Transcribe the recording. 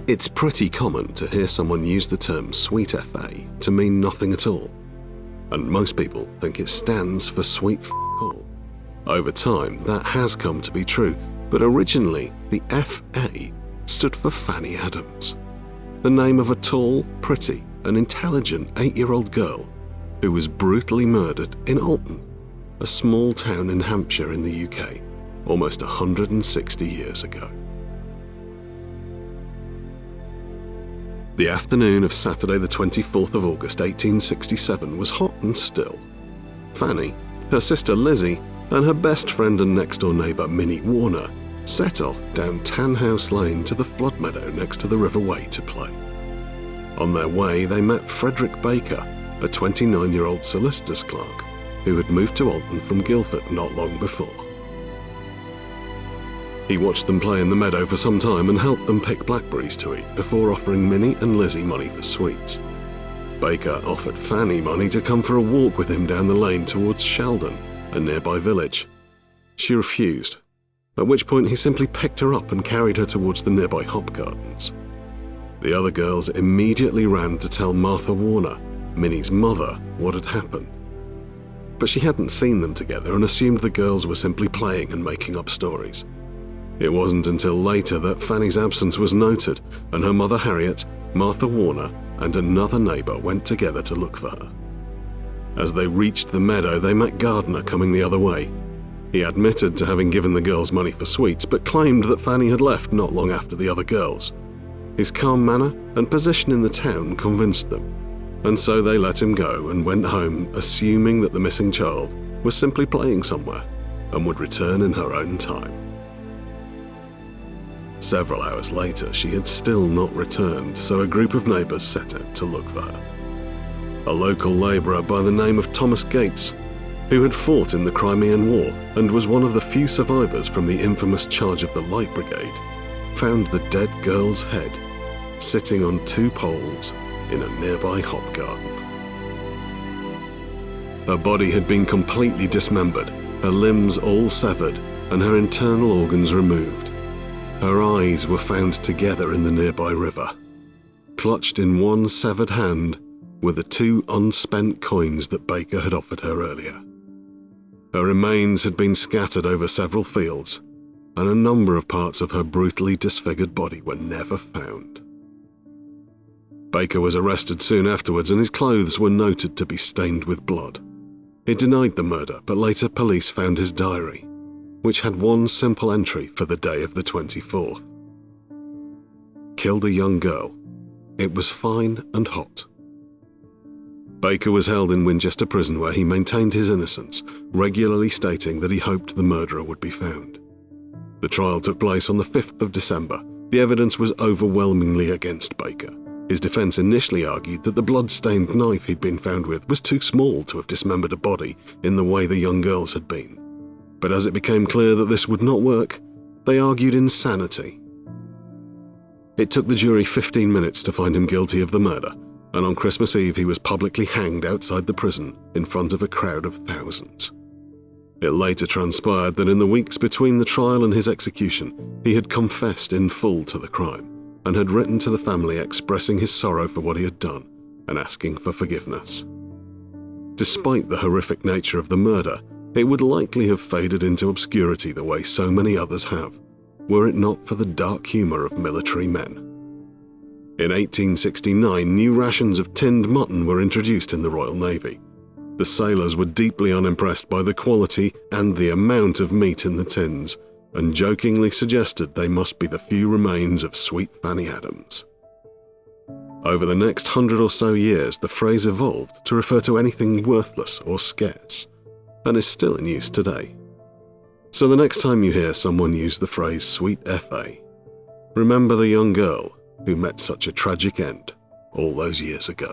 It's pretty common to hear someone use the term sweet FA to mean nothing at all, and most people think it stands for sweet all. Over time, that has come to be true, but originally the FA stood for Fanny Adams, the name of a tall, pretty, and intelligent 8-year-old girl who was brutally murdered in Alton, a small town in Hampshire in the UK, almost 160 years ago. The afternoon of Saturday the 24th of August 1867 was hot and still. Fanny, her sister Lizzie, and her best friend and next-door neighbour Minnie Warner set off down Tanhouse Lane to the flood meadow next to the River Wey to play. On their way, they met Frederick Baker, a 29-year-old solicitor's clerk who had moved to Alton from Guildford not long before. He watched them play in the meadow for some time and helped them pick blackberries to eat before offering Minnie and Lizzie money for sweets. Baker offered Fanny money to come for a walk with him down the lane towards Sheldon, a nearby village. She refused, at which point he simply picked her up and carried her towards the nearby hop gardens. The other girls immediately ran to tell Martha Warner, Minnie's mother, what had happened. But she hadn't seen them together and assumed the girls were simply playing and making up stories. It wasn't until later that Fanny's absence was noted, and her mother Harriet, Martha Warner, and another neighbour went together to look for her. As they reached the meadow, they met Gardner coming the other way. He admitted to having given the girls money for sweets, but claimed that Fanny had left not long after the other girls. His calm manner and position in the town convinced them, and so they let him go and went home, assuming that the missing child was simply playing somewhere and would return in her own time. Several hours later, she had still not returned, so a group of neighbours set out to look for her. A local labourer by the name of Thomas Gates, who had fought in the Crimean War and was one of the few survivors from the infamous charge of the Light Brigade, found the dead girl's head sitting on 2 poles in a nearby hop garden. Her body had been completely dismembered, her limbs all severed, and her internal organs removed. Her eyes were found together in the nearby river. Clutched in one severed hand were the 2 unspent coins that Baker had offered her earlier. Her remains had been scattered over several fields, and a number of parts of her brutally disfigured body were never found. Baker was arrested soon afterwards, and his clothes were noted to be stained with blood. He denied the murder, but later police found his diary, which had one simple entry for the day of the 24th. Killed a young girl. It was fine and hot. Baker was held in Winchester Prison, where he maintained his innocence, regularly stating that he hoped the murderer would be found. The trial took place on the 5th of December. The evidence was overwhelmingly against Baker. His defence initially argued that the blood-stained knife he'd been found with was too small to have dismembered a body in the way the young girls had been. But as it became clear that this would not work, they argued insanity. It took the jury 15 minutes to find him guilty of the murder, and on Christmas Eve he was publicly hanged outside the prison in front of a crowd of thousands. It later transpired that in the weeks between the trial and his execution, he had confessed in full to the crime and had written to the family expressing his sorrow for what he had done and asking for forgiveness. Despite the horrific nature of the murder, it would likely have faded into obscurity the way so many others have, were it not for the dark humour of military men. In 1869, new rations of tinned mutton were introduced in the Royal Navy. The sailors were deeply unimpressed by the quality and the amount of meat in the tins, and jokingly suggested they must be the few remains of sweet Fanny Adams. Over the next 100 or so years, the phrase evolved to refer to anything worthless or scarce, and is still in use today. So the next time you hear someone use the phrase sweet FA, remember the young girl who met such a tragic end all those years ago.